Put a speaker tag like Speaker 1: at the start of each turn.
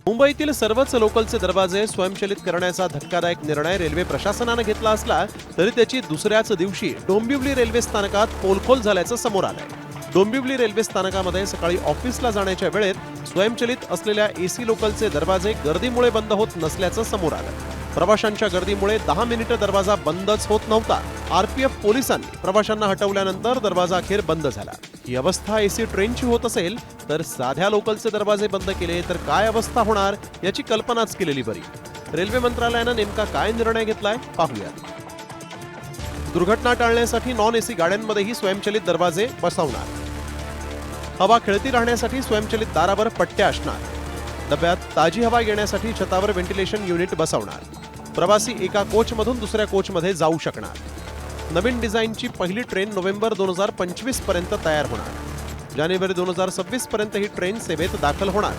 Speaker 1: मुंबईतील सर्वच लोकलचे दरवाजे स्वयंचलित करण्याचा धक्कादायक निर्णय रेल्वे प्रशासनाने घेतला असला तरी त्याची दुसऱ्याच दिवशी डोंबिवली रेल्वे स्थानकात पोलखोल झाल्याचं समोर आलंय। डोंबिवली रेल्वे स्थानकामध्ये सकाळी ऑफिसला जाण्याच्या वेळेत स्वयंचलित असलेल्या एसी लोकलचे दरवाजे गर्दीमुळे बंद होत नसल्याचं समोर आलं। प्रवाशांच्या गर्दीमुळे 10 मिनिटं दरवाजा बंदच होत नव्हता। आरपीएफ पोलिसांनी प्रवाशांना हटवल्यानंतर दरवाजा अखेर बंद झाला। ही अवस्था एसी ट्रेनची होत असेल तर साध्या लोकलचे दरवाजे बंद केले तर काय अवस्था होणार याची कल्पनाच केलेली बरी। रेल्वे मंत्रालयाने नेमका काय निर्णय घेतलाय पाहूयात। दुर्घटना टाळण्यासाठी नॉन एसी गाड्यांमध्येही स्वयंचलित दरवाजे बसवणार। हवा खेळती राहण्यासाठी स्वयंचलित दारावर पट्ट्या असणार। डब्यात ताजी हवा येण्यासाठी छतावर व्हेंटिलेशन युनिट बसवणार। प्रवासी एका कोचमधून दुसऱ्या कोचमध्ये जाऊ शकणार। नवीन डिझाईनची पहिली ट्रेन नोव्हेंबर 2025 पर्यंत तयार होणार। जानेवारी 2026 पर्यंत ही ट्रेन सेवेत दाखल होणार।